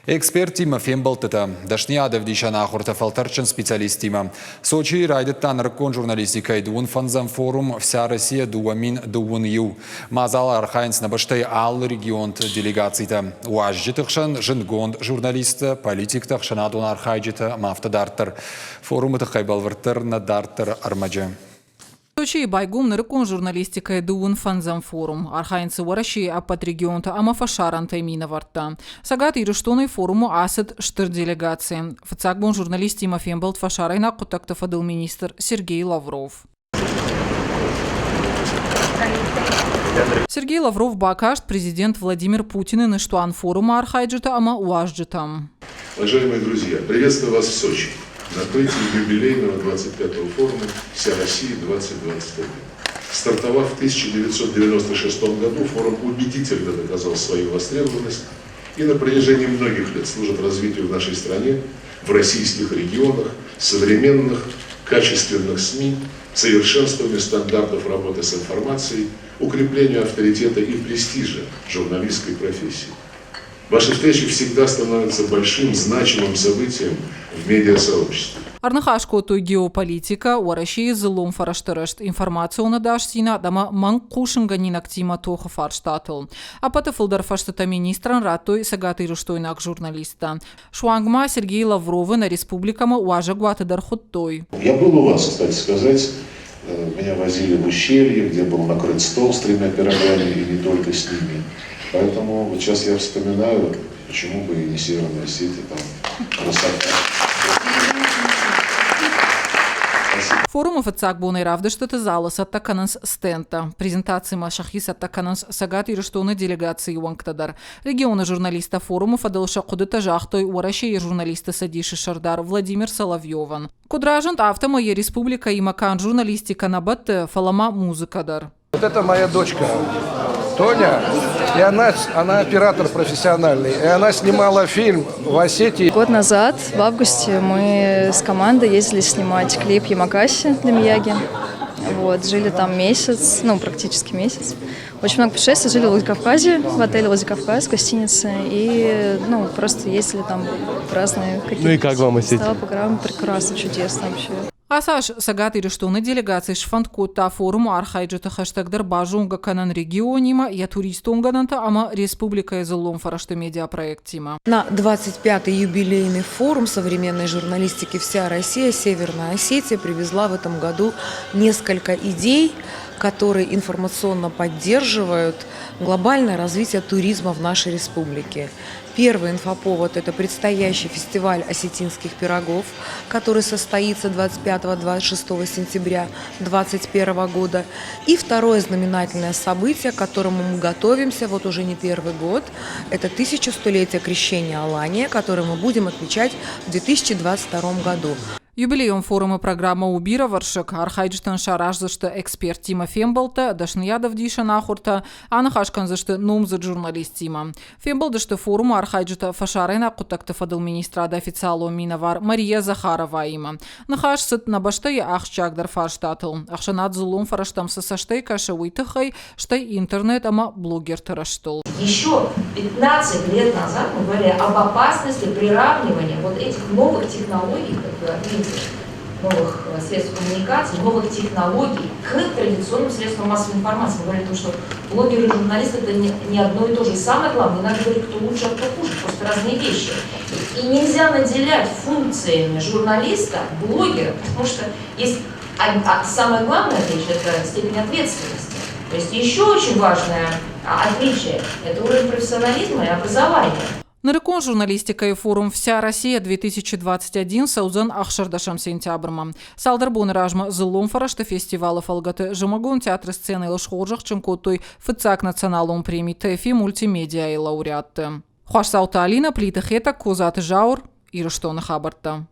Эксперт Тима Фембалтыта, Дашниядов дишана хортафалтарчен специалист Тима. Сочи райдыттан рыккон журналистика идуын фанзам форум «Вся Россия дуамин дуын ю». Мазал архайнс на баштай ал регион делегацийта. Уажжитықшан жингонд журналиста, политиктықшан адун архайджита мафтадартыр. Форумы тықайбалвыртыр на дартыр армаджа. Сочи байгум нарыкон журналистика дуын фанзам форум. Архайнцы вараши апат регионта ама фашаран таймина варта. Сагат ирыштоной форуму асет штыр делегации. Фацакбон журналист Тима Фембалт фашарайна кутакта фадыл министр Сергей Лавров. Сергей Лавров бакашт президент Владимир Путин и наштуан форума архайджита ама уажджитам. Уважаемые друзья, приветствую вас в Сочи на открытии юбилейного 25-го форума «Вся Россия 2021». Стартовав в 1996 году, форум убедительно доказал свою востребованность и на протяжении многих лет служит развитию в нашей стране, в российских регионах, современных, качественных СМИ, совершенствованию стандартов работы с информацией, укреплению авторитета и престижа журналистской профессии. Ваши встречи всегда становятся большим, значимым событием в медиасообществе. Арнахашко той геополитика, уараши злом фараштырышт информацию надашсина, дама манкушинганин актима тоха фарштатл. А патафылдар фаштата министран раттой сагаты руштойнак журналиста. Шуангма Сергей Лавровы на республикама уажагвата дархоттой. Я был у вас, кстати сказать. Меня возили в ущелье, где был накрыт стол с 3 пирогами и не только с ними. Поэтому вот сейчас я вспоминаю, почему бы и не Северная Осетия, там красота. Форум офицак бонай равдаштата зала саттакананс стента. Презентации машахи саттакананс сагат и рештоны делегации уанктадар. Регионы журналиста форумов адалша кудыта жахтой уараши и журналиста Садиши Шардар Владимир Соловьеван. Кудражант автома и республика и макан журналистика набат фалама музыкадар. Вот это моя дочка Тоня, и она оператор профессиональный, и она снимала фильм в Осетии. Год назад, в августе, мы с командой ездили снимать клип «Ямакаси» для Мияги. Вот, жили там месяц, практически месяц. Очень много путешествий, жили в Владикавказе, в отеле Владикавказ, в гостинице, и просто ездили там в разные какие-то... Ну и как вам Осетия? Стало программа прекрасно, чудесно вообще. Асаш сагат ирештоны делегации шфанткота форуму архайджета хэштегдер бажунга канан регионима, я туристунгананта, ама республика изолом фарашты медиапроект Тима. На 25-й юбилейный форум современной журналистики «Вся Россия» Северная Осетия привезла в этом году несколько идей, которые информационно поддерживают глобальное развитие туризма в нашей республике. Первый инфоповод – это предстоящий фестиваль осетинских пирогов, который состоится 25-26 сентября 2021 года. И второе знаменательное событие, к которому мы готовимся вот уже не первый год – это 1100-летие крещения Алания, которое мы будем отмечать в 2022 году. Юбилеем форума программа Убира Варшик архайджтан шараш зашты эксперт Тима Фембалта, Дашниядов дишана хурта, а нахашкан зашты нумзы журналист Тима. Фембал дашты форуму архайджта фашарайна кутакта фадыл министрада официалу миновар Мария Захарова има. Нахаш сыт на баштай ахчагдар фарштатл. Ахшанат зулум фараштам сасаштай каши уйтахай, штай интернет ама блогер тараштул. Еще 15 лет назад мы говорили об опасности приравнивания вот этих новых технологий, новых средств коммуникации, новых технологий к традиционным средствам массовой информации. Мы говорили о том, что блогеры и журналисты это не одно и то же. И самое главное, не надо говорить, кто лучше, а кто хуже, просто разные вещи. И нельзя наделять функциями журналиста блогера, потому что есть самое главное вещь – это степень ответственности. То есть еще очень важное отличие – это уровень профессионализма и образования. Нарыкон журналистика и форум «Вся Россия 2021» саузан ахшардашам сентябрма. Салдарбон ражма зылом фарашты фестиваля фалгаты жамагон театр сцены илшхоржах чемкотой фыцак националом премии ТЭФИ мультимедиа и лауреатты. Хуаш саута Алина, плита хета, козаты жаур, ирыштона хабарта.